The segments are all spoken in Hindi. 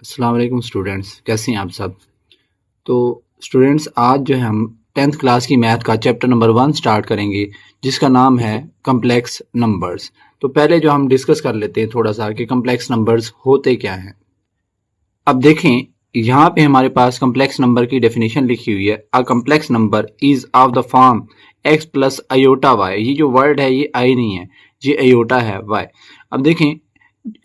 अस्सलाम वालेकुम स्टूडेंट्स, कैसे हैं आप सब। तो स्टूडेंट्स, आज जो है हम 10th क्लास की मैथ का चैप्टर नंबर 1 स्टार्ट करेंगे, जिसका नाम है कम्प्लेक्स नंबर्स। तो पहले जो हम डिस्कस कर लेते हैं थोड़ा सा कि कम्प्लेक्स नंबर्स होते क्या हैं। अब देखें, यहाँ पे हमारे पास कम्प्लेक्स नंबर की डेफिनेशन लिखी हुई है। A complex number is of the form x plus iota y. ये जो वर्ड है ये आई नहीं है, ये अयोटा है वाई। अब देखें,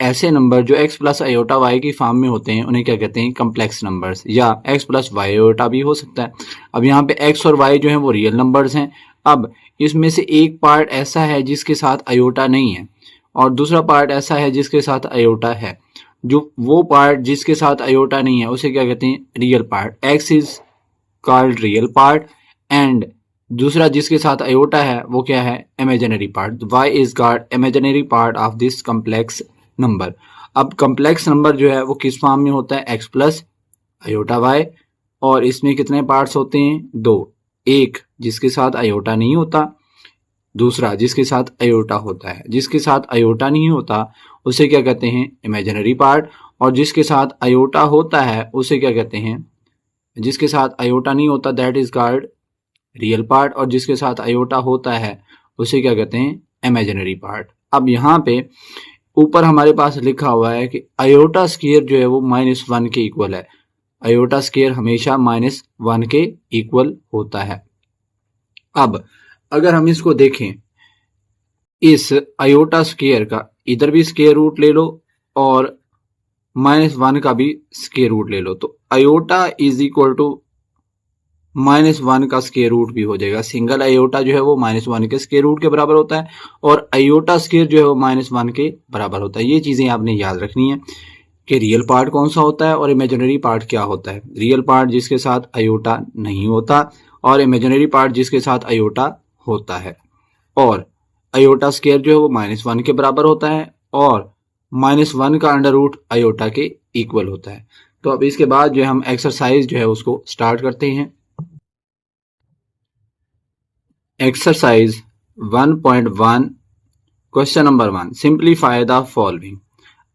ऐसे नंबर जो x प्लस अयोटा वाई की फॉर्म में होते हैं उन्हें क्या कहते हैं, कम्प्लेक्स नंबर्स, या x प्लस वाई अयोटा भी हो सकता है। अब यहाँ पे x और y जो है वो रियल नंबर्स हैं। अब इसमें से एक पार्ट ऐसा है जिसके साथ अयोटा नहीं है और दूसरा पार्ट ऐसा है जिसके साथ अयोटा है। जो वो पार्ट जिसके साथ अयोटा नहीं है उसे क्या कहते हैं, real part. x is called real part and दूसरा जिसके साथ अयोटा है वो क्या है, imaginary part. y is called imaginary part of this complex number. अब कम्प्लेक्स नंबर जो है वो किस फॉर्म में होता है, x प्लस अयोटा y, और इसमें कितने पार्ट्स होते हैं, दो। एक जिसके साथ अयोटा नहीं होता, दूसरा जिसके साथ अयोटा होता है। जिसके साथ अयोटा नहीं होता उसे क्या कहते हैं, इमेजिनरी पार्ट, और जिसके साथ अयोटा होता है उसे क्या कहते हैं, जिसके साथ अयोटा नहीं होता that is called real part, और जिसके साथ अयोटा होता है उसे क्या कहते हैं, इमेजिनरी पार्ट। अब यहाँ पे ऊपर हमारे पास लिखा हुआ है कि अयोटा स्क्वायर जो है वो -1 के इक्वल है। अयोटा स्क्वायर हमेशा -1 के इक्वल होता है। अब अगर हम इसको देखें, इस अयोटा स्क्वायर का इधर भी स्क्वायर रूट ले लो और -1 का भी स्क्वायर रूट ले लो, तो अयोटा इज इक्वल टू -1 का स्क्वायर रूट भी हो जाएगा। सिंगल अयोटा जो है वो -1 के स्क्वायर रूट के बराबर होता है और अयोटा स्क्वायर जो है वो -1 के बराबर होता है। ये चीजें आपने याद रखनी है कि रियल पार्ट कौन सा होता है और इमेजिनरी पार्ट क्या होता है। रियल पार्ट जिसके साथ अयोटा नहीं होता और इमेजिनरी पार्ट जिसके साथ अयोटा होता है। और अयोटा स्क्वायर जो है वो -1 के बराबर होता है और -1 का अंडर रूट अयोटा के इक्वल होता है। तो अब इसके बाद जो हम एक्सरसाइज जो है उसको स्टार्ट करते हैं। Exercise 1.1 question number 1, simplify the following.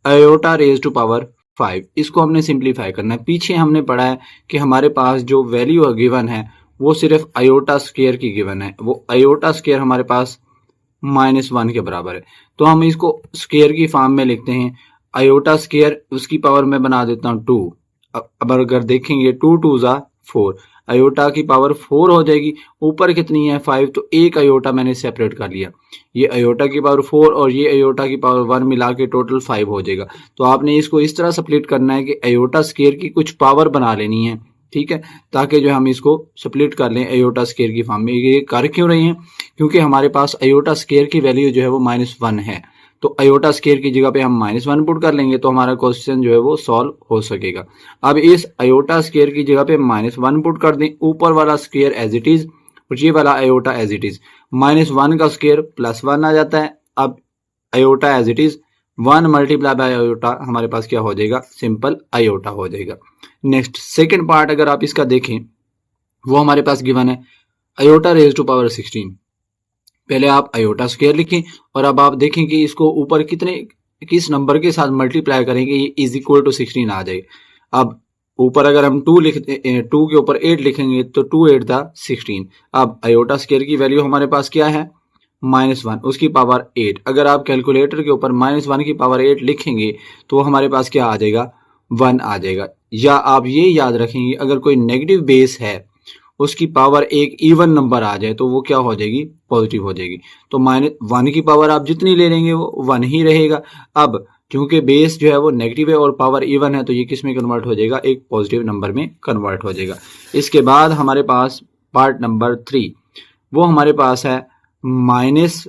Iota raise to power 5, इसको हमने सिंप्लीफाई करना है। पीछे हमने पढ़ा है कि हमारे पास जो वैल्यू गिवन है वो सिर्फ अयोटा स्क्वायर की गिवन है। वो अयोटा स्क्वायर हमारे पास -1 के बराबर है, तो हम इसको स्क्वायर की फॉर्म में लिखते हैं। अयोटा स्क्वायर उसकी पावर में बना देता हूँ 2। अब अगर देखेंगे 2 2 ज़ा 4, अयोटा की पावर 4 हो जाएगी। ऊपर कितनी है 5, तो एक अयोटा मैंने सेपरेट कर लिया। ये अयोटा की पावर 4 और ये अयोटा की पावर 1 मिला के टोटल 5 हो जाएगा। तो आपने इसको इस तरह स्प्लिट करना है कि अयोटा स्क्वायर की कुछ पावर बना लेनी है, ठीक है, ताकि जो हम इसको स्प्लिट कर लें अयोटा स्क्वायर की फॉर्म में। ये कर क्यों रही हैं, क्योंकि हमारे पास अयोटा स्क्वायर की वैल्यू जो है वो -1 है, तो अयोटा स्क्वायर की जगह पे हम -1 पुट कर लेंगे तो हमारा क्वेश्चन जो है वो सॉल्व हो सकेगा। अब इस अयोटा स्क्वायर की जगह पे -1 पुट कर दें, ऊपर वाला स्क्वायर एज इट इज और ये वाला अयोटा एज इट इज। -1 का स्क्वायर +1 आ जाता है। अब iota as it is, 1 multiply by iota हमारे पास क्या हो जाएगा, सिंपल अयोटा हो जाएगा। नेक्स्ट सेकेंड पार्ट अगर आप इसका देखें, वो हमारे पास गिवन है अयोटा रेज टू पावर 16। पहले आप अयोटा स्क्वायर लिखें और अब आप देखें कि इसको ऊपर किस नंबर के साथ मल्टीप्लाई करेंगे, ये इज इक्वल टू 16 आ जाएगा। अब ऊपर अगर हम 2 2 के ऊपर 8 लिखेंगे तो 2 8 दा 16। अब अयोटा स्क्वायर की वैल्यू हमारे पास क्या है, -1, उसकी पावर 8। अगर आप कैलकुलेटर के ऊपर -1 की पावर 8 लिखेंगे तो हमारे पास क्या आ जाएगा, 1 आ जाएगा। या आप ये याद रखेंगे अगर कोई नेगेटिव बेस है उसकी पावर एक इवन नंबर आ जाए तो वो क्या हो जाएगी, पॉजिटिव हो जाएगी। तो -1 की पावर आप जितनी ले लेंगे वो 1 ही रहेगा। अब क्योंकि बेस जो है वो नेगेटिव है और पावर इवन है तो ये किस में कन्वर्ट हो जाएगा, एक पॉजिटिव नंबर में कन्वर्ट हो जाएगा। इसके बाद हमारे पास पार्ट नंबर 3, वो हमारे पास है माइनस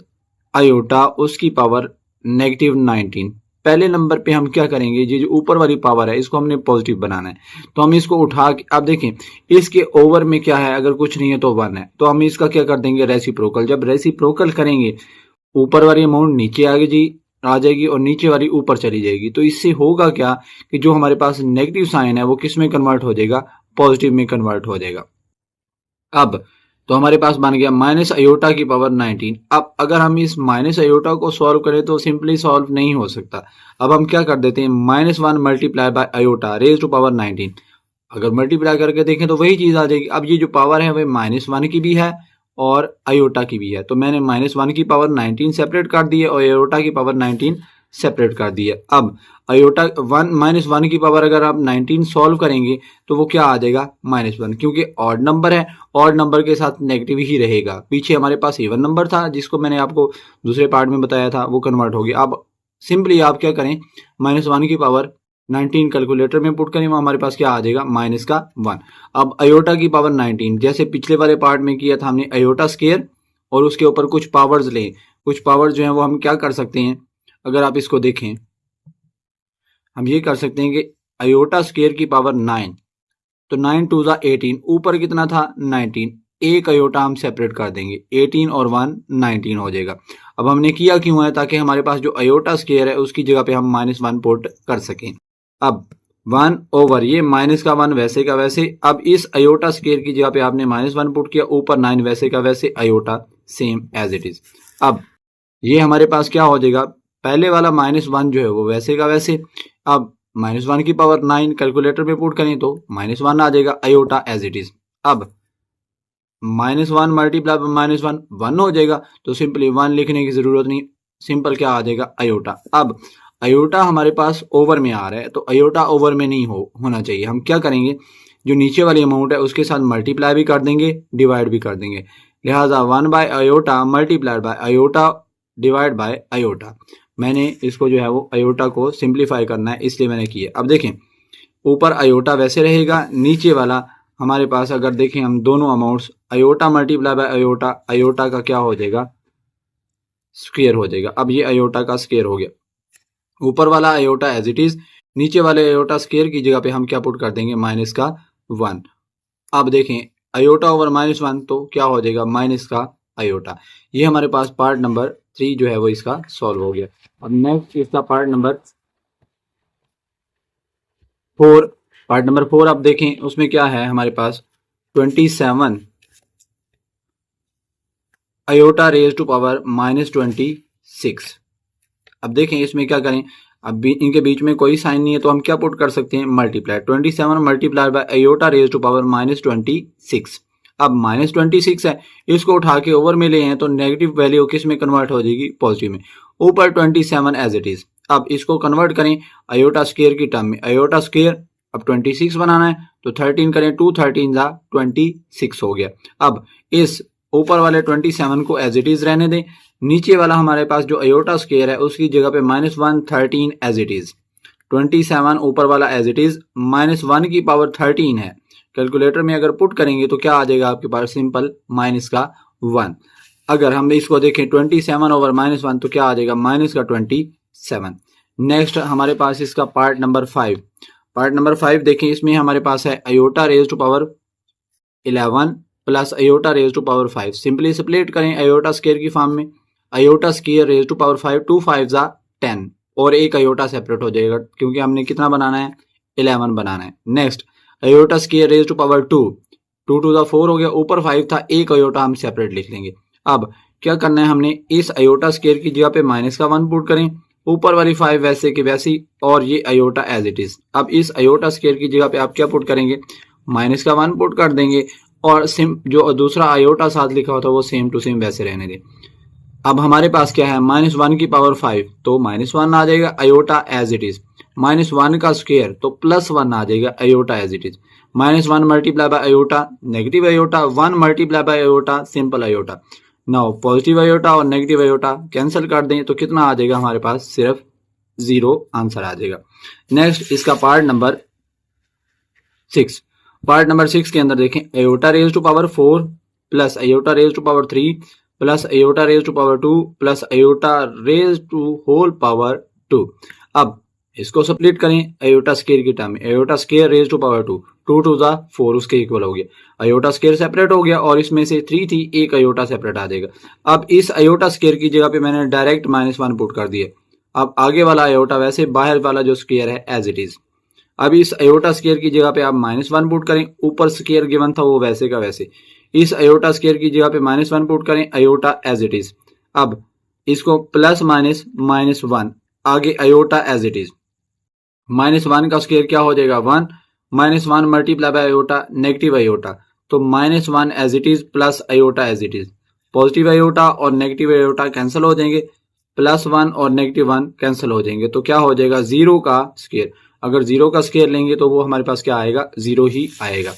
अयोटा उसकी पावर -19। पहले नंबर पे हम क्या करेंगे, ये जो ऊपर वाली पावर है इसको हमने पॉजिटिव बनाना है, तो हम इसको उठा के आप देखें इसके ओवर में क्या है, अगर कुछ नहीं है तो 1 है, तो हम इसका क्या कर देंगे, रेसिप्रोकल। जब रेसिप्रोकल करेंगे ऊपर वाली अमाउंट नीचे आ जाएगी और नीचे वाली ऊपर चली जाएगी। तो इससे होगा क्या कि जो हमारे पास नेगेटिव साइन है वो किस में कन्वर्ट हो जाएगा, पॉजिटिव में कन्वर्ट हो जाएगा। अब तो हमारे पास बन गया माइनस अयोटा की पावर 19। अब अगर हम इस माइनस अयोटा को सॉल्व करें तो सिंपली सॉल्व नहीं हो सकता। अब हम क्या कर देते हैं, -1 multiply by iota raise to power 19। अगर मल्टीप्लाई करके देखें तो वही चीज आ जाएगी। अब ये जो पावर है वह -1 की भी है और अयोटा की भी है, तो मैंने -1 की पावर 19 सेपरेट कर दी है और अयोटा की पावर 19 सेपरेट कर दी है। अब अयोटा -1 की पावर अगर आप 19 सॉल्व करेंगे तो वो क्या आ जाएगा, -1, क्योंकि ऑड नंबर है, ऑड नंबर के साथ नेगेटिव ही रहेगा। पीछे हमारे पास इवन नंबर था जिसको मैंने आपको दूसरे पार्ट में बताया था, वो कन्वर्ट हो गया। अब सिंपली आप क्या करें, -1 की पावर 19 कैलकुलेटर में पुट करें, हमारे पास क्या आ जाएगा, -1। अब अयोटा की पावर 19 जैसे पिछले वाले पार्ट में किया था हमने, अयोटा स्केयर और उसके ऊपर कुछ पावर्स लें। कुछ पावर्स जो है वो हम क्या कर सकते हैं, अगर आप इसको देखें हम ये कर सकते हैं कि अयोटा स्केयर की पावर 9, तो 9 टू ज़ा 18, ऊपर कितना था 19, एक अयोटा हम सेपरेट कर देंगे, 18 और 1 19 हो जाएगा। अब हमने किया क्यों है, ताकि हमारे पास जो अयोटा स्केयर है उसकी जगह पे हम -1 पुट कर सकें। अब 1 ओवर ये -1 वैसे का वैसे, अब इस अयोटा स्केयर की जगह पे आपने -1 पुट किया, ऊपर 9 वैसे का वैसे, iota same as it is. अब ये हमारे पास क्या हो जाएगा, पहले वाला -1 जो है वो वैसे का वैसे। अब -1 की पावर 9 कैलकुलेटर में पुट करें तो -1 आ जाएगा, अयोटा एज इट इज। अब -1 मल्टीप्लाई बाय -1 1 हो जाएगा, तो सिंपली 1 लिखने की जरूरत नहीं, सिंपल क्या आ जाएगा, अयोटा। अब अयोटा हमारे पास ओवर में आ रहा है, तो अयोटा ओवर में नहीं होना चाहिए। हम क्या करेंगे, जो नीचे वाली अमाउंट है उसके साथ मल्टीप्लाई भी कर देंगे, डिवाइड भी कर देंगे। लिहाजा 1 by iota multiplied by iota divide by iota. मैंने इसको जो है वो अयोटा को सिंप्लीफाई करना है, इसलिए मैंने किया। अब देखें, ऊपर अयोटा वैसे रहेगा, नीचे वाला हमारे पास अगर देखें हम दोनों amounts, iota multiply by iota, iota का क्या हो जाएगा, स्क्वायर हो जाएगा। अब ये अयोटा का स्क्वायर हो गया, ऊपर वाला अयोटा एज इट इज, नीचे वाले अयोटा स्क्वायर की जगह पे हम क्या पुट कर देंगे, -1। अब देखें अयोटा ओवर -1 तो क्या हो जाएगा, माइनस का अयोटा। ये हमारे पास पार्ट नंबर 3 जो है वो इसका सॉल्व हो गया। अब नेक्स्ट इसका पार्ट नंबर 4। पार्ट नंबर 4 आप देखें, उसमें क्या है हमारे पास, 27 अयोटा रेज टू पावर -26। अब देखें इसमें क्या करें, अब भी इनके बीच में कोई साइन नहीं है, तो हम क्या पुट कर सकते हैं, multiply 27 multiply by iota raise to power -26। अब -26 है, इसको उठा के ओवर में ले हैं तो नेगेटिव वैल्यू किस में कन्वर्ट हो जाएगी, पॉजिटिव में। ऊपर 27 एज इट इज। अब इसको कन्वर्ट करें अयोटा स्केयर की टर्म में, अयोटा स्केयर अब 26 बनाना है तो 13 करें, 2 13 जा 26 हो गया। अब इस ऊपर वाले 27 को एज इट इज रहने दें, नीचे वाला हमारे पास जो अयोटा स्केयर है उसकी जगह पे -1 13 एज इट इज, 27 ऊपर वाला एज इट इज, -1 की पावर 13 है, कैलकुलेटर में अगर पुट करेंगे तो क्या आ जाएगा आपके पास, सिंपल -1। अगर हम इसको देखें 27 ओवर -1 तो क्या आ जाएगा, -27। नेक्स्ट हमारे पास इसका पार्ट नंबर 5। पार्ट नंबर 5 देखें, इसमें हमारे पास है iota raise to power 11 plus iota raise to power 5। Simply split करें अयोटा स्केयर की फॉर्म में, iota square raise to power 5, 2 5 जा 10 और एक अयोटा सेपरेट हो जाएगा क्योंकि हमने कितना बनाना है, 11 बनाना है। Next iota square raise to power 2, 2 2 जा 4 हो गया, ऊपर 5 था, एक अयोटा हम सेपरेट लिख लेंगे। अब क्या करना है, हमने इस अयोटा स्केयर की जगह पे -1 पुट करें, ऊपर वाली 5 वैसे की वैसी और ये अयोटा एज इट इज। अब इस अयोटा स्केयर की जगह पे आप क्या पुट करेंगे, -1 पुट कर देंगे और जो दूसरा अयोटा साथ लिखा होता है वो सेम टू सेम वैसे रहने दें। अब हमारे पास क्या है, -1 की पावर 5 तो -1 आ जाएगा, अयोटा एज इट इज। -1 का स्क्वायर तो +1 आ जाएगा, iota as it is. -1 multiply by iota negative iota, 1 multiply by iota simple iota. Now positive iota और नेगेटिव अयोटा कैंसिल कर दें तो कितना आ जाएगा हमारे पास, सिर्फ 0 आंसर आ जाएगा। नेक्स्ट इसका पार्ट नंबर 6। पार्ट नंबर 6 के अंदर देखें, iota raise to power 4 plus iota raise to power 3 plus iota raise to power 2 plus iota raise to whole power 2। अब इसको स्प्लिट करें अयोटा स्केयर की टर्म में, iota square raise to power 2, 2 2 जा 4 उसके इक्वल हो गया। अयोटा स्केयर सेपरेट हो गया और इसमें से 3 थी, एक अयोटा सेपरेट आ जाएगा। अब इस अयोटा स्केयर की जगह पे मैंने डायरेक्ट -1 पुट कर दिया। अब आगे वाला अयोटा वैसे, बाहर वाला जो स्केयर है एज इट इज। अब इस अयोटा स्केयर की जगह पे आप -1 पुट करें, ऊपर स्केयर गिवन था वो वैसे का वैसे, इस अयोटा स्क्वायर की जगह पे -1 पुट करें, अयोटा एज इट इज। अब इसको प्लस माइनस -1, आगे अयोटा एज इट इज। -1 का स्क्वायर क्या हो जाएगा 1, -1 multiply by iota negative iota, तो -1 as it is plus iota as it is. Positive iota और नेगेटिव अयोटा कैंसिल हो जाएंगे, +1 और -1 कैंसिल हो जाएंगे, तो क्या हो जाएगा 0 का स्क्वायर। अगर 0 का स्क्वायर लेंगे तो वो हमारे पास क्या आएगा 0 ही आएगा।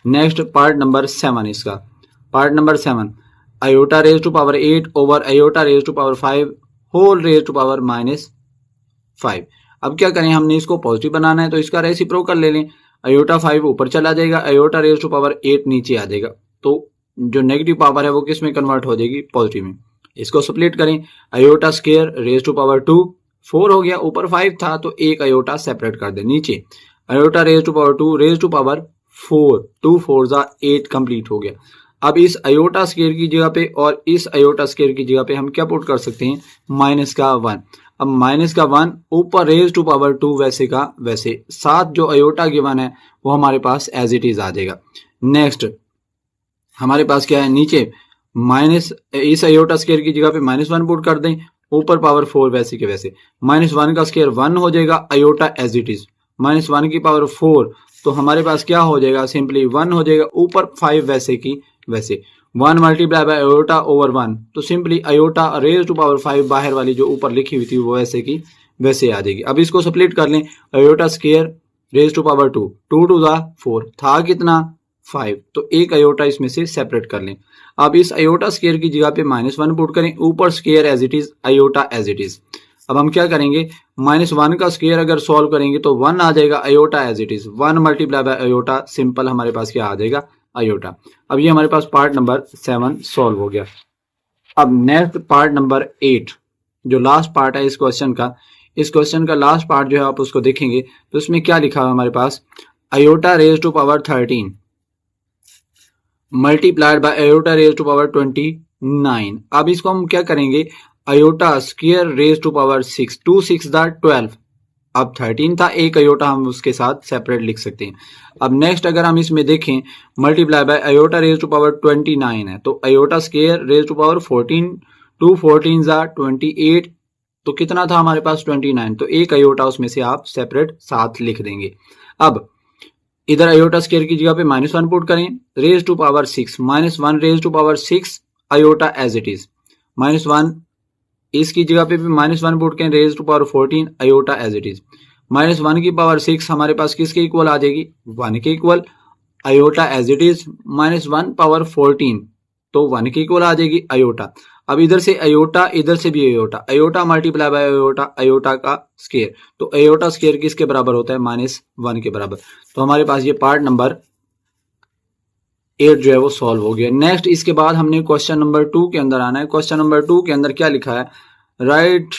नेक्स्ट पार्ट नंबर 7 इसका, part number 7 iota raise to power 8 over iota raise to power 5 whole raise to power -5। अब क्या करें, हमने इसको पॉजिटिव बनाना है तो इसका रेसिप्रोकल ले लें, अयोटा 5 ऊपर चला जाएगा, अयोटा रेज टू पावर 8 नीचे आ जाएगा, तो जो नेगेटिव पावर है वो किस में कन्वर्ट हो जाएगी पॉजिटिव में। इसको स्प्लिट करें, iota square raise to power 2 4 हो गया, ऊपर 5 था तो एक अयोटा सेपरेट कर दे, नीचे iota raise to power 2 raise to power 4 2 4 जा 8 कंप्लीट हो गया। अब इस अयोटा स्क्वायर की जगह पे और इस अयोटा स्क्वायर की जगह पे हम क्या पुट कर सकते हैं -1। अब -1 ऊपर रेज टू पावर 2 वैसे का वैसे, साथ जो अयोटा गिवन है वो हमारे पास एज इट इज आ जाएगा। नेक्स्ट हमारे पास क्या है, नीचे माइनस इस अयोटा स्क्वायर की जगह पे -1 पुट कर दें, ऊपर पावर 4 वैसे के वैसे, -1 का स्क्वायर 1 हो जाएगा, अयोटा एज इट इज, -1 की पावर 4 तो हमारे पास क्या हो जाएगा सिंपली 1 हो जाएगा, ऊपर 5 वैसे की वैसे, 1 मल्टीप्लाई बाय अयोटा ओवर 1 तो simply iota raise to power 5 बाहर वाली जो ऊपर लिखी हुई थी वो वैसे की वैसे आ जाएगी। अब इसको स्प्लिट कर लें, iota square raise to power 2 2 2 4 था कितना 5, तो एक अयोटा इसमें से सेपरेट कर लें। अब इस अयोटा स्क्वायर की जगह पे -1 पुट करें, ऊपर square as it is, iota as it is. अब हम क्या करेंगे, -1 का स्क्वायर अगर सॉल्व करेंगे तो 1 आ जाएगा, iota as it is, 1 multiply by iota, simple हमारे पास क्या आ जाएगा अयोटा। अब ये हमारे पास पार्ट नंबर 7 सॉल्व हो गया। अब नेक्स्ट पार्ट नंबर 8 जो लास्ट पार्ट है इस क्वेश्चन का, इस क्वेश्चन का लास्ट पार्ट जो है आप उसको देखेंगे तो उसमें क्या लिखा है हमारे पास, iota raise to power 13 multiplied by iota raise to power 29। अब इसको हम क्या करेंगे, iota square raise to power 6 2 6 12, अब 13 था, एक अयोटा हम उसके साथ सेपरेट लिख सकते हैं। अब नेक्स्ट अगर हम इसमें देखें, multiply by iota raise to power 29 है, तो iota square raise to power 14 2 14 28, तो कितना था हमारे पास 29, तो एक अयोटा उसमें से आप सेपरेट साथ लिख देंगे। अब इधर अयोटा स्क्वायर की जगह पे -1 पुट करें, raise to power 6 -1 raise to power 6 iota as it is, -1 इसकी जगह पे भी -1 पुट करें, raise to power 14 iota as it is, -1 की पावर 6 हमारे पास किसके इक्वल आ जाएगी 1 के equal, iota as it is, -1 power 14 तो 1 के इक्वल आ जाएगी अयोटा। अब इधर से अयोटा, इधर से भी iota, iota multiply by iota, iota का स्क्वायर, तो अयोटा स्क्वायर किसके बराबर होता है -1 के बराबर। तो हमारे पास ये पार्ट नंबर 8 जो है वो सॉल्व हो गया। नेक्स्ट इसके बाद हमने क्वेश्चन नंबर 2 के अंदर आना है। क्वेश्चन नंबर 2 के अंदर क्या लिखा है, write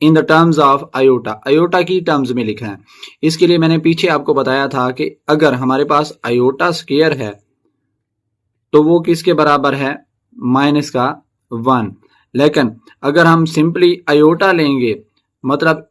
in the terms of iota, iota की टर्म्स में लिखा है। इसके लिए मैंने पीछे आपको बताया था कि अगर हमारे पास अयोटा स्क्वायर है तो वो किसके बराबर है -1, लेकिन अगर हम सिंपली अयोटा लेंगे, मतलब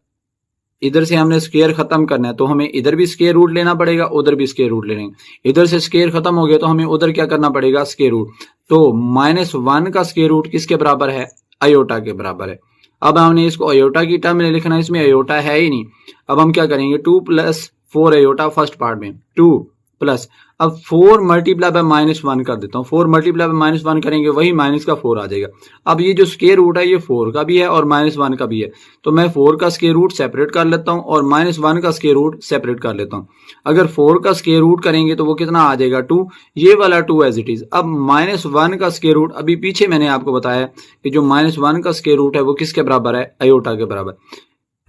इधर से हमने स्क्वायर खत्म करना है तो हमें इधर भी स्क्वायर रूट लेना पड़ेगा, उधर भी स्क्वायर रूट लेंगे, इधर से स्क्वायर खत्म हो गया तो हमें उधर क्या करना पड़ेगा स्क्वायर रूट, तो -1 का स्क्वायर रूट किसके बराबर है अयोटा के बराबर है। अब हमने इसको अयोटा की टर्म में लिखना है, इसमें अयोटा है ही नहीं। अब हम क्या करेंगे 2 + 4 अयोटा फर्स्ट पार्ट में 2 प्लस, अब 4 मल्टीप्लाई बाय -1 कर देता हूँ, 4 मल्टीप्लाई बाय -1 करेंगे वही माइनस का 4 आ जाएगा। अब ये जो स्क्वायर रूट है ये 4 का भी है और -1 का भी है, तो मैं 4 का स्क्वायर रूट सेपरेट कर लेता हूँ और -1 का स्क्वायर रूट सेपरेट कर लेता हूँ। अगर 4 का स्क्वायर रूट करेंगे तो वो कितना आ जाएगा 2, ये वाला 2 एज इट इज। अब -1 का स्क्वायर रूट, अभी पीछे मैंने आपको बताया कि जो -1 का स्क्वायर रूट है वो किसके बराबर है अयोटा के बराबर,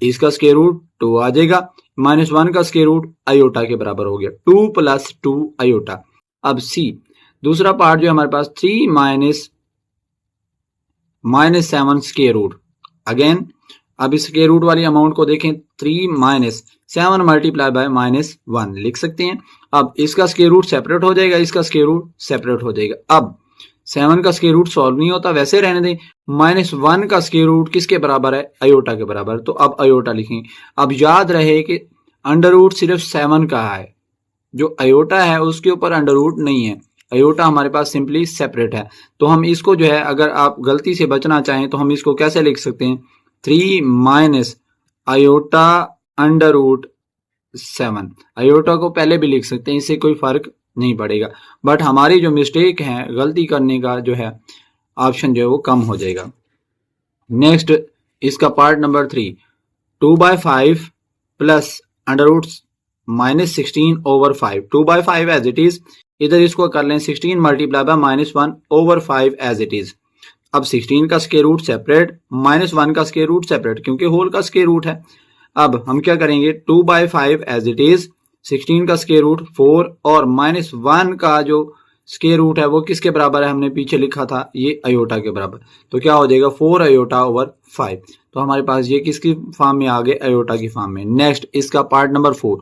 इसका स्क्वायर रूट 2 आ जाएगा, -1 का स्क्वायर रूट अयोटा के बराबर हो गया, 2 + 2 अयोटा। अब सी दूसरा पार्ट जो हमारे पास 3 - 7 स्क्वायर रूट, अगेन अब इस स्क्वायर रूट वाली अमाउंट को देखें, 3 - 7 मल्टीप्लाई बाय -1 लिख सकते हैं। अब इसका स्क्वायर रूट सेपरेट हो जाएगा, इसका स्क्वायर रूट सेपरेट हो जाएगा। अब 7 का स्क्वायर रूट सॉल्व नहीं होता, वैसे रहने दें। -1 का स्क्वायर रूट किसके बराबर है अयोटा के बराबर, तो अब अयोटा लिखेंगे। अब याद रहे कि अंडर रूट सिर्फ 7 का है, जो अयोटा है उसके ऊपर अंडर रूट नहीं है, अयोटा हमारे पास सिंपली सेपरेट है। तो हम इसको जो है अगर आप गलती से बचना चाहें तो हम इसको कैसे लिख सकते हैं, 3 minus iota under root 7। Iota को पहले भी लिख सकते हैं, इससे कोई फर्क नहीं पड़ेगा, बट हमारी जो मिस्टेक है, गलती करने का जो है ऑप्शन जो है वो कम हो जाएगा। नेक्स्ट इसका part number 3, 2/5 plus under root minus 16 over 5। 2/5 as it is, इधर इसको कर लें 16 multiply by -1 over 5 as it is. अब 16 का स्क्वायर रूट सेपरेट, -1 का स्क्वायर रूट सेपरेट, क्योंकि होल का स्क्वायर रूट है। अब हम क्या करेंगे, 2/5 एज इट इज, 16 का स्क्वायर रूट 4 और -1 का जो स्क्वायर रूट है वो किसके बराबर है, हमने पीछे लिखा था ये अयोटा के बराबर। तो क्या हो जाएगा 4 अयोटा ओवर 5। तो हमारे पास ये किसकी फॉर्म में आ गए, अयोटा की फॉर्म में। नेक्स्ट इसका part number 4,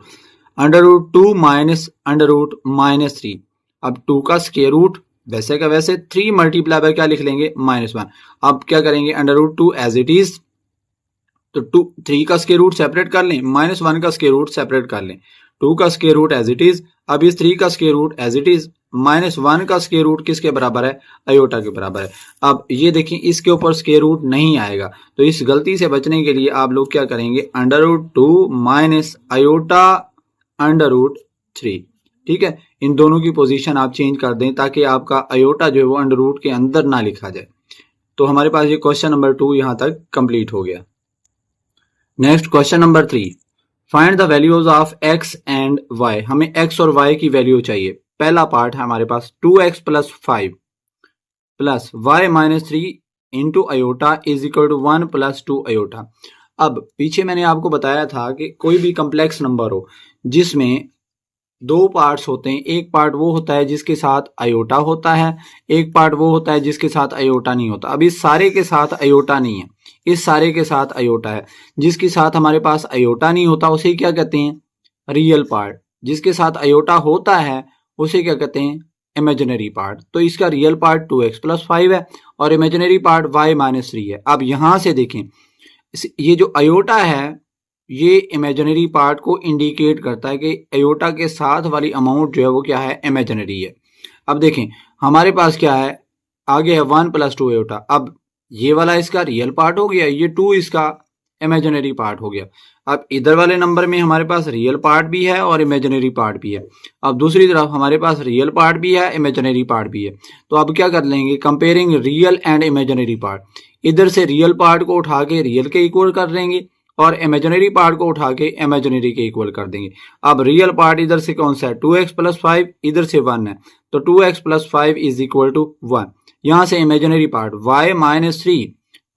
under root 2 minus under root -3। अब 2 का स्क्वायर रूट वैसे का वैसे, 3 मल्टीप्लाई बाय क्या लिख लेंगे, -1। अब क्या करेंगे, under root 2 as it is, तो 3 का स्क्वायर रूट सेपरेट कर लें, -1 का स्क्वायर रूट सेपरेट कर लें, 2 का square root as it is. अब इस 3 का square root as it is, -1 का स्क्वायर रूट किसके बराबर है, अयोटा के बराबर है। अब ये देखिए इसके ऊपर स्क्वायर रूट नहीं आएगा, तो इस गलती से बचने के लिए आप लोग क्या करेंगे, under root 2 minus iota under root 3। ठीक है, इन दोनों की पोजीशन आप चेंज कर दें ताकि आपका अयोटा जो है वो अंडर रूट के अंदर ना लिखा जाए। तो हमारे पास ये क्वेश्चन नंबर 2 यहां तक कंप्लीट हो गया। Next question number 3, find the values of x and y। हमें x और y की वैल्यू चाहिए। पहला पार्ट है हमारे पास 2x plus 5 plus y minus 3 into iota is equal to 1 plus 2 iota. अब पीछे मैंने आपको बताया था कि कोई भी कम्प्लेक्स नंबर हो जिसमें 2 पार्ट्स होते हैं, एक पार्ट वो होता है जिसके साथ अयोटा होता है, एक पार्ट वो होता है जिसके साथ अयोटा नहीं होता। अब इस सारे के साथ अयोटा नहीं है, इस सारे के साथ अयोटा है। जिसके साथ हमारे पास अयोटा नहीं होता उसे क्या कहते हैं, रियल पार्ट। जिसके साथ अयोटा होता है उसे क्या कहते हैं, इमेजिनरी पार्ट। तो इसका रियल पार्ट 2x प्लस 5 है और इमेजिनरी पार्ट y माइनस 3 है। अब यहां से देखें, ये जो अयोटा है ये इमेजिनरी पार्ट को इंडिकेट करता है कि अयोटा के साथ वाली अमाउंट जो है वो क्या है, इमेजिनरी है। अब देखें हमारे पास क्या है, आगे है 1 प्लस 2 अयोटा। अब ये वाला इसका रियल पार्ट हो गया, ये 2 इसका इमेजिनरी पार्ट हो गया। अब इधर वाले नंबर में हमारे पास रियल पार्ट भी है और इमेजिनरी पार्ट भी है। अब दूसरी तरफ हमारे पास रियल पार्ट भी है, इमेजिनरी पार्ट भी है। तो अब क्या कर लेंगे, comparing real and imaginary part. इधर से रियल पार्ट को उठा के रियल के इक्वल कर देंगे और इमेजिनरी पार्ट को उठा के इमेजिनरी के इक्वल कर देंगे। अब रियल पार्ट इधर से कौन सा है, 2x प्लस 5, इधर से 1 है, तो 2x plus 5 is equal to 1। यहां से इमेजिनरी पार्ट y माइनस 3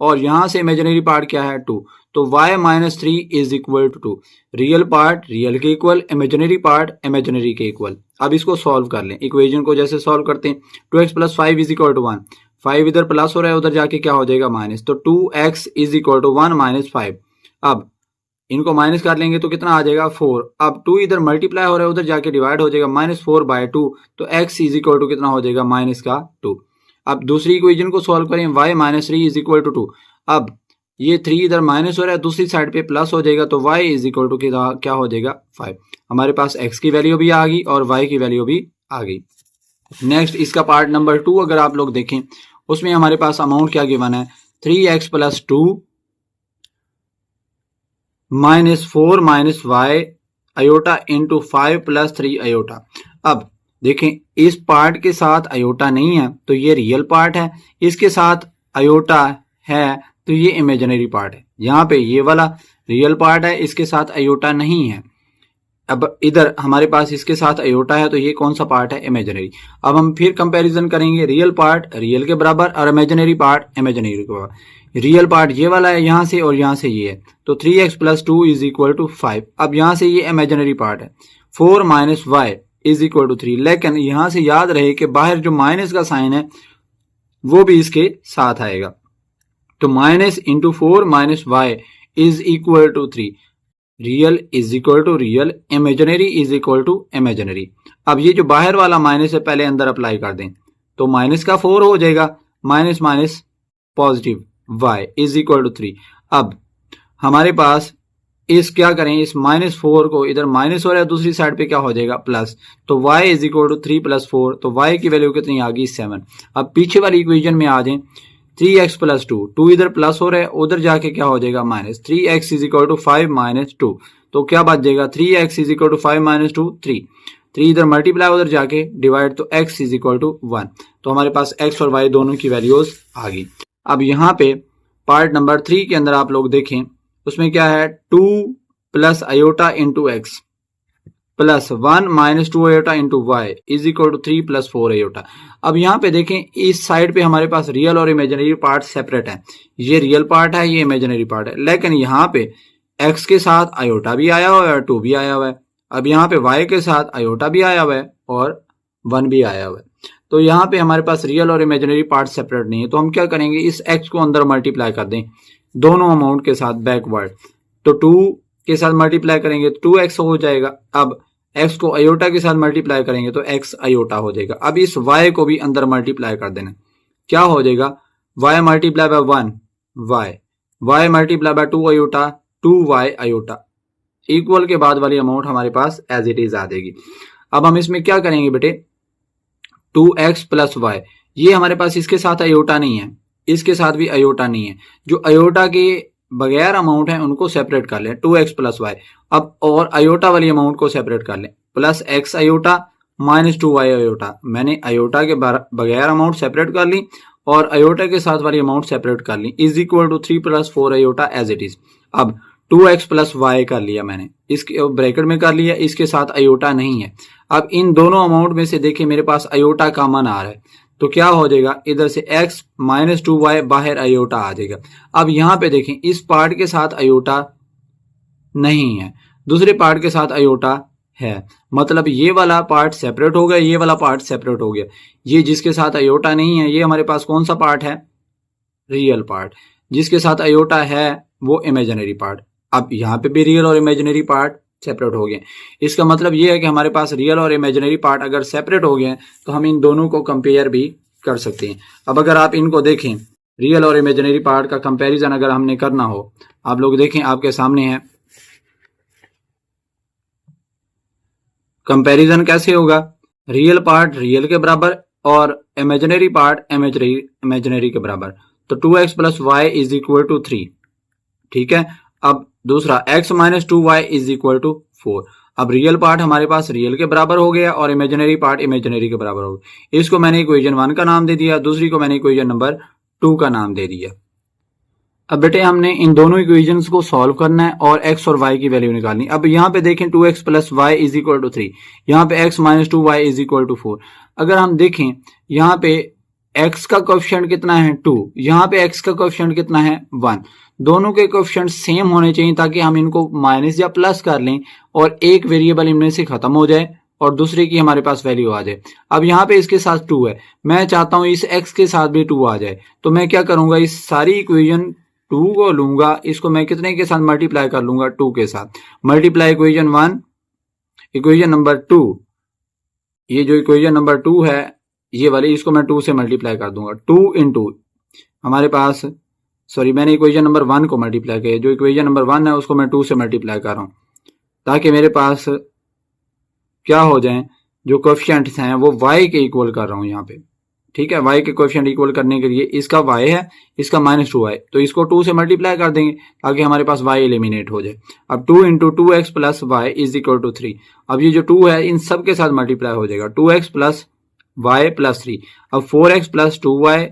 और यहां से इमेजिनरी पार्ट क्या है 2, तो y minus 3 is equal to 2। Real part real के इक्वल, इमेजिनरी पार्ट इमेजिनरी के इक्वल। अब इसको सॉल्व कर लें, इक्वेशन को जैसे सॉल्व करते हैं, 2x plus 5 is equal to 1, 5 इधर प्लस हो रहा है उधर जाके क्या हो जाएगा माइनस, तो 2x is equal to 1 minus 5। अब इनको माइनस कर लेंगे तो कितना आ जाएगा 4। अब 2 इधर मल्टीप्लाई हो रहा है उधर जाके डिवाइड हो जाएगा, -4/2, तो x इज इक्वल टू कितना हो जाएगा, माइनस का 2। अब दूसरी इक्वेशन को सॉल्व करें, y minus 3 is equal to 2। अब ये 3 इधर माइनस हो रहा है, दूसरी साइड पे प्लस हो जाएगा, तो y इज इक्वल टू क्या हो जाएगा 5। हमारे पास x की वैल्यू भी आ गई और y की वैल्यू भी आ गई। नेक्स्ट इसका पार्ट नंबर 2 अगर आप लोग देखें, उसमें हमारे पास अमाउंट क्या गिवन है, 3x plus 2 minus 4 minus y iota into 5 plus 3 iota. अब देखें इस पार्ट के साथ अयोटा नहीं है तो ये रियल पार्ट है, इसके साथ अयोटा है तो ये इमेजिनरी पार्ट है। यहाँ पे ये वाला रियल पार्ट है, इसके साथ अयोटा नहीं है। अब इधर हमारे पास इसके साथ अयोटा है तो ये कौन सा पार्ट है, इमेजिनरी। अब हम फिर कंपैरिजन करेंगे, रियल पार्ट रियल के बराबर और इमेजिनरी पार्ट इमेजिनरी के बराबर। रियल पार्ट ये वाला है यहाँ से और यहाँ से ये है, तो 3x plus 2 is equal to 5। अब यहाँ से ये इमेजिनरी पार्ट है, 4 minus y is equal to 3। लेकिन यहाँ से याद रहे कि बाहर जो माइनस का साइन है वो भी इसके साथ आएगा, तो minus into 4 minus y is equal to 3। Real is equal to real, imaginary is equal to imaginary. अब ये जो बाहर वाला माइनस है पहले अंदर अप्लाई कर दें, तो माइनस का 4 हो जाएगा, minus minus positive y is equal to 3। अब हमारे पास इस क्या करें, इस -4 को इधर माइनस हो रहा है, दूसरी साइड पे क्या हो जाएगा प्लस, तो y इज इक्वल टू 3 + 4, तो y की वैल्यू कितनी आ गई 7। अब पीछे वाली इक्वेशन में आ जाए, 3x + 2, 2 इधर प्लस हो रहा है, उधर जाके क्या हो जाएगा minus, 3x is equal to 5 - 2, तो क्या बच जाएगा 3x इज इक्वल टू 5 - 2 3, 3 इधर मल्टीप्लाई उधर जाके डिवाइड, तो x इज इक्वल टू 1, तो हमारे पास x और y दोनों की वैल्यूज आ गई। अब यहाँ पे पार्ट नंबर 3 के अंदर आप लोग देखें, उसमें क्या है, 2 + iota into x plus 1 - 2 iota into y is equal to 3 + 4 iota. अब यहाँ पे देखें, इस साइड पे हमारे पास रियल और इमेजिनरी पार्ट सेपरेट है, ये रियल पार्ट है, ये इमेजिनरी पार्ट है, लेकिन यहाँ पे x के साथ आयोटा भी आया हुआ है और 2 भी आया हुआ है। अब यहाँ पे y के साथ आयोटा भी आया हुआ है और 1 भी आया हुआ है, तो यहाँ पे हमारे पास रियल और इमेजिनरी पार्ट सेपरेट नहीं है, तो हम क्या करेंगे, इस x को अंदर मल्टीप्लाई कर दें दोनों अमाउंट के साथ बैकवर्ड, तो 2 के साथ मल्टीप्लाई करेंगे तो 2x हो जाएगा। अब x को आयोटा के साथ मल्टीप्लाई करेंगे तो x आयोटा हो जाएगा। अब इस y को भी अंदर मल्टीप्लाई कर देना, क्या हो जाएगा, y × 1 y × 2 iota 2y iota, equal के बाद वाली अमाउंट हमारे पास एज इट इज आ जाएगी। अब हम इसमें क्या करेंगे बेटे, 2x + y, ये हमारे पास इसके साथ आयोटा नहीं है, इसके साथ भी आयोटा नहीं है, जो आयोटा के बगैर अमाउंट है उनको सेपरेट कर लें, 2x + y। अब और आयोटा वाली अमाउंट को सेपरेट कर लें, plus x iota - 2y iota, मैंने आयोटा के बगैर अमाउंट सेपरेट कर ली और आयोटा के साथ वाली अमाउंट सेपरेट कर ली, is equal to 3 + 4 iota as it is. अब 2x + y कर लिया मैंने, इसके ब्रैकेट में कर लिया, इसके साथ आयोटा नहीं है। अब इन दोनों अमाउंट में से देखिए मेरे पास आयोटा कॉमन आ रहा है, तो क्या हो जाएगा, इधर से x - 2y बाहर आयोटा आ जाएगा। अब यहाँ पे देखें, इस पार्ट के साथ आयोटा नहीं है, दूसरे पार्ट के साथ आयोटा है, मतलब ये वाला पार्ट सेपरेट हो गया, ये वाला पार्ट सेपरेट हो गया। ये जिसके साथ आयोटा नहीं है, ये हमारे पास कौन सा पार्ट है, रियल पार्ट, जिसके साथ आयोटा है वो इमेजिनरी पार्ट। अब यहाँ पे भी रियल और इमेजिनरी पार्ट सेपरेट हो गए, इसका मतलब ये है कि हमारे पास रियल और इमेजिनरी पार्ट अगर सेपरेट हो गए तो हम इन दोनों को कंपेयर भी कर सकते हैं। अब अगर आप इनको देखें, रियल और इमेजिनरी पार्ट का कंपैरिजन अगर हमने करना हो, आप लोग देखें आपके सामने है, कंपैरिजन कैसे होगा, रियल पार्ट रियल के बराबर और इमेजिनरी पार्ट इमेजिनरी के बराबर, तो 2x + y is equal to 3, ठीक है। अब दूसरा x - 2y is equal to 4, अब रियल पार्ट हमारे पास रियल के बराबर हो गया और इमेजिनरी पार्ट इमेजिनरी के बराबर हो गया। इसको मैंने इक्वेशन 1 का नाम दे दिया, दूसरी को मैंने इक्वेशन नंबर 2 का नाम दे दिया। अब बेटे हमने इन दोनों इक्वेशंस को सॉल्व करना है और x और y की वैल्यू निकालनी। अब यहाँ पे देखें 2x + y is equal to 3, यहाँ पे x - 2y is equal to 4। अगर हम देखें यहाँ पे x का कोएफिशिएंट कितना है 2, यहाँ पे x का कोएफिशिएंट कितना है 1, दोनों के कोएफिशिएंट सेम होने चाहिए ताकि हम इनको माइनस या प्लस कर लें और एक वेरिएबल इनमें से खत्म हो जाए और दूसरे की हमारे पास वैल्यू आ जाए। अब यहाँ पे इसके साथ 2 है, मैं चाहता हूँ इस x के साथ भी 2 आ जाए, तो मैं क्या करूंगा, इस सारी इक्वेशन 2 को लूंगा, इसको मैं कितने के साथ मल्टीप्लाई कर लूंगा, 2 के साथ, मल्टीप्लाई इक्वेशन 1 इक्वेशन नंबर 2, ये जो इक्वेशन नंबर 2 है ये वाली, इसको मैं 2 से मल्टीप्लाई कर दूंगा, 2 × हमारे पास, सॉरी मैंने इक्वेशन नंबर 1 को मल्टीप्लाई किया, जो इक्वेशन नंबर 1 है उसको मैं 2 से मल्टीप्लाई कर रहा हूं ताकि मेरे पास क्या हो जाए, जो कोएफिशिएंट्स हैं वो y के इक्वल कर रहा हूं यहाँ पे, ठीक है। y के कोएफिशिएंट इक्वल करने के लिए इसका y है, इसका -2y, तो इसको 2 से मल्टीप्लाई कर देंगे ताकि हमारे पास y एलिमिनेट हो जाए। अब 2 × 2x + y is equal to 3, अब ये जो 2 है इन सब के साथ मल्टीप्लाई हो जाएगा, 2x + y + 3, अब 4x + 2y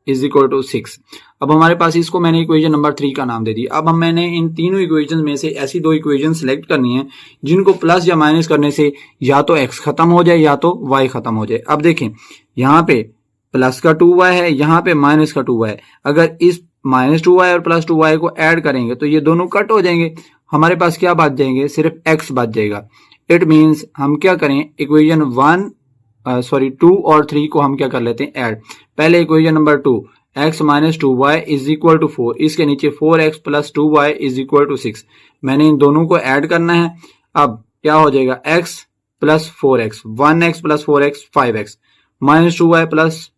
is equal to 6। अब हमारे पास, इसको मैंने इक्वेशन नंबर 3 का नाम दे दिया। अब मैंने इन तीनों इक्वेशन में से ऐसी 2 इक्वेशन सिलेक्ट करनी है जिनको प्लस या माइनस करने से या तो x खत्म हो जाए या तो y खत्म हो जाए। अब देखें यहाँ पे प्लस का 2y है, यहाँ पे माइनस का 2y है, अगर इस -2y और +2y को ऐड करेंगे तो ये दोनों कट हो जाएंगे, हमारे पास क्या बच जाएंगे, सिर्फ x बच जाएगा। इट मीन्स हम क्या करें, इक्वेशन 2 और 3 को हम क्या कर लेते हैं, ऐड। पहले equation number 2, x - 2y is equal to 4, इसके नीचे 4x + 2y is equal to 6, मैंने इन दोनों को ऐड करना है। अब क्या हो जाएगा, x + 4x, 1x + 4x 5x, -2y +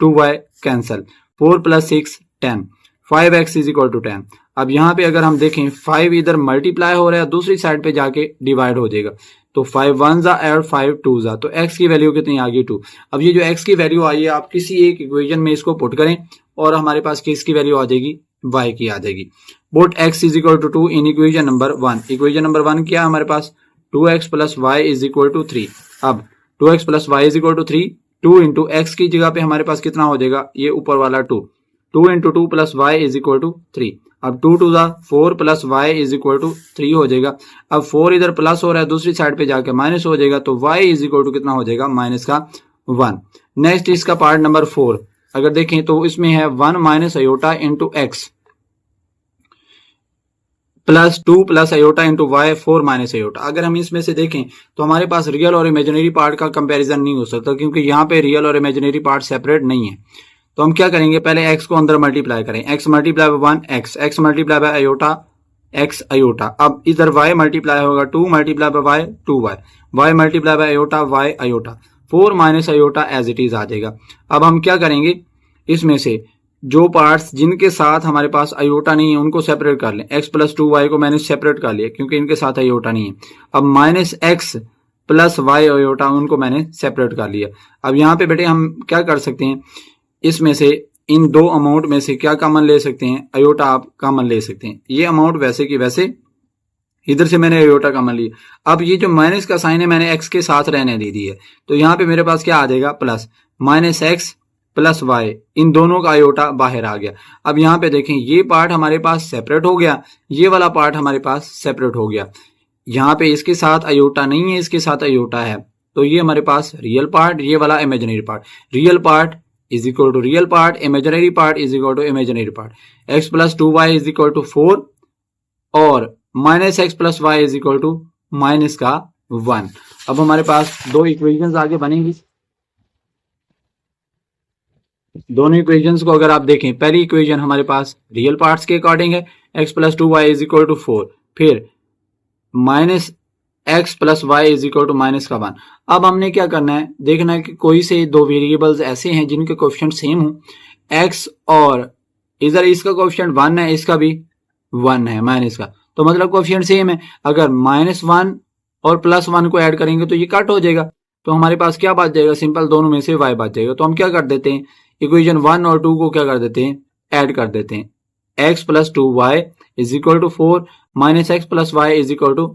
2y cancel, 4 + 6 10, 5x is equal to 10। अब यहाँ पे अगर हम देखें 5 इधर मल्टीप्लाई हो रहा है, दूसरी साइड पे जाके डिवाइड हो जाएगा, तो 5 1 जा और 5 2 जा, तो x की वैल्यू कितनी आ गई 2। अब ये जो x की वैल्यू आई है आप किसी एक इक्वेशन में इसको पुट करें और हमारे पास किसकी वैल्यू आ जाएगी, y की आ जाएगी। Put x is equal to 2 in equation number 1। Equation number 1 क्या है हमारे पास, 2x plus y is equal to 3। अब 2x plus y is equal to 3, 2 into x की जगह पे हमारे पास कितना हो जाएगा, ये ऊपर वाला 2, 2 into 2 plus y is equal to 3। अब 2 2 4 plus y is equal to 3 हो जाएगा। अब 4 इधर प्लस हो रहा है, दूसरी साइड पे जाके माइनस हो जाएगा, तो y इज इक्वल टू कितना हो जाएगा, माइनस का 1। नेक्स्ट इसका पार्ट नंबर 4 अगर देखें तो इसमें है 1 minus iota into x plus 2 plus iota into y 4 minus iota. अगर हम इसमें से देखें तो हमारे पास रियल और इमेजिनरी पार्ट का कंपैरिजन नहीं हो सकता, क्योंकि यहाँ पे रियल और इमेजिनरी पार्ट सेपरेट नहीं है। तो हम क्या करेंगे, पहले x को अंदर मल्टीप्लाई करें, x multiply by 1 x multiply by iota x iota. अब इधर y मल्टीप्लाई होगा 2 multiply by y 2y, y multiply by iota y iota, 4 minus iota as it is आ जाएगा। अब हम क्या करेंगे, इसमें से जो पार्ट्स जिनके साथ हमारे पास अयोटा नहीं है उनको सेपरेट कर लें। x प्लस 2y को मैंने सेपरेट कर लिया क्योंकि इनके साथ अयोटा नहीं है। अब minus x plus y iota उनको मैंने सेपरेट कर लिया। अब यहाँ पे बेटे हम क्या कर सकते हैं, इसमें से इन दो अमाउंट में से क्या कॉमन ले सकते हैं, अयोटा आप कॉमन ले सकते हैं। ये अमाउंट वैसे की वैसे इधर से मैंने अयोटा कॉमन लिया। अब ये जो माइनस का साइन है मैंने x के साथ रहने दे दी है, तो यहाँ पे मेरे पास क्या आ जाएगा, plus minus x plus y, इन दोनों का अयोटा बाहर आ गया। अब यहाँ पे देखें ये पार्ट हमारे पास सेपरेट हो गया, ये वाला पार्ट हमारे पास सेपरेट हो गया। यहाँ पे इसके साथ अयोटा नहीं है, इसके साथ अयोटा है, तो ये हमारे पास रियल पार्ट, ये वाला imaginary part. Real part is equal to real part, imaginary part is equal to imaginary part. x plus 2y is equal to 4 और minus x plus y is equal to minus का 1। अब हमारे पास दो इक्वेशंस आगे बनेंगी। दोनों इक्वेशंस को अगर आप देखें, पहली इक्वेशन हमारे पास रियल पार्ट्स के अकॉर्डिंग है, x plus 2y is equal to 4, फिर minus x plus y is equal to minus का 1। अब हमने क्या करना है, देखना है कि कोई से दो वेरिएबल्स ऐसे हैं जिनके कोएफिशिएंट सेम हो, x और इधर इसका कोएफिशिएंट 1 है, इसका भी 1 है माइनस का, तो मतलब कोएफिशिएंट सेम है। अगर माइनस 1 और प्लस 1 को ऐड करेंगे तो ये कट हो जाएगा, तो हमारे पास क्या बच जाएगा, सिंपल दोनों में से y बच जाएगा। तो हम क्या कर देते हैं, इक्वेशन 1 और 2 को क्या कर देते हैं, ऐड कर देते हैं। x plus 2y is equal to 4 minus x plus y is equal to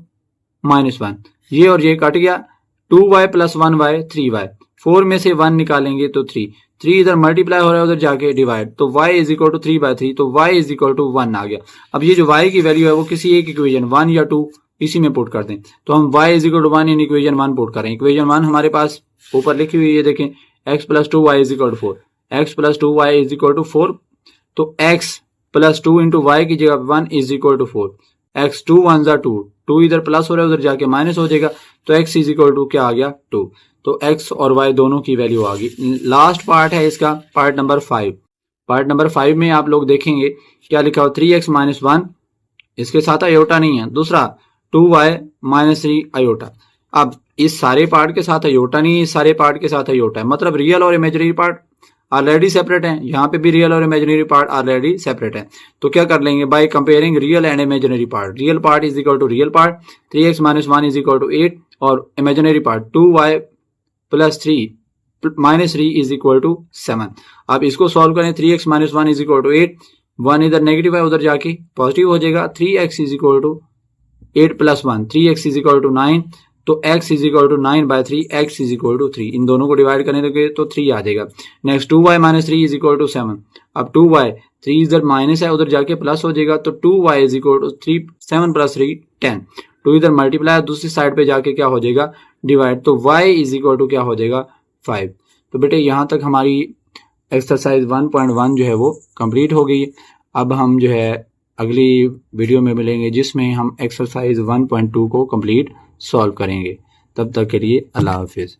minus 1, ये और ये कट गया, 2y प्लस 1y 3y, 4 में से 1 निकालेंगे तो 3, 3 इधर मल्टीप्लाई हो रहा है उधर जाके डिवाइड, तो y इज इक्वल टू 3/3, तो y इज इक्वल टू 1 आ गया। अब ये जो y की वैल्यू है वो किसी एक इक्वेशन 1 या 2 इसी में पुट कर दें, तो हम y is equal to 1 in equation 1 put करें। इक्वेशन 1 हमारे पास ऊपर लिखी हुई है, देखें x plus 2y is equal to 4, x plus 2y is equal to 4, तो x प्लस 2 इंटू वाई की जगह 1 इज इक्वल टू 4, x 2 1 जा 2, 2 इधर प्लस हो रहा है उधर जाके माइनस हो जाएगा, तो x इज इक्वल टू क्या आ गया 2, तो x और y दोनों की वैल्यू आ गई। लास्ट पार्ट है इसका, पार्ट नंबर 5। पार्ट नंबर 5 में आप लोग देखेंगे क्या लिखा हो, 3x माइनस 1, इसके साथ अयोटा नहीं है, दूसरा 2y माइनस 3 अयोटा। अब इस सारे पार्ट के साथ अयोटा नहीं है, इस सारे पार्ट के साथ अयोटा है, मतलब रियल और इमेजिनरी पार्ट ऑलरेडी सेपरेट है, यहाँ पे भी रियल और इमेजिनरी पार्ट ऑलरेडी सेपरेट है। तो क्या कर लेंगे, by comparing real and imaginary part, real part is equal to real part, 3x minus 1 is equal to 8 और imaginary part 2y plus 3 minus 3 is equal to 7। अब इसको सॉल्व करें, 3x minus 1 is equal to 8, 1 इधर नेगेटिव है उधर जाके पॉजिटिव हो जाएगा, 3x is equal to 8 plus 1, 3x is equal to 9, तो x is equal to 9/3, x is equal to 3, इन दोनों को डिवाइड करने लगे तो 3 आ जाएगा। Next 2y minus 3 is equal to 7, अब 2y 3 इधर माइनस है उधर जाके प्लस हो जाएगा, तो 2y is equal to 3, 7 plus 3 10, 2 इधर मल्टीप्लाई दूसरी साइड पे जाके क्या हो जाएगा डिवाइड, तो y इज इक्वल टू क्या हो जाएगा 5। तो बेटे यहाँ तक हमारी एक्सरसाइज 1.1 जो है वो कंप्लीट हो गई है। अब हम जो है अगली वीडियो में मिलेंगे जिसमें हम एक्सरसाइज 1.2 को कंप्लीट सॉल्व करेंगे। तब तक के लिए अल्लाह हाफिज़।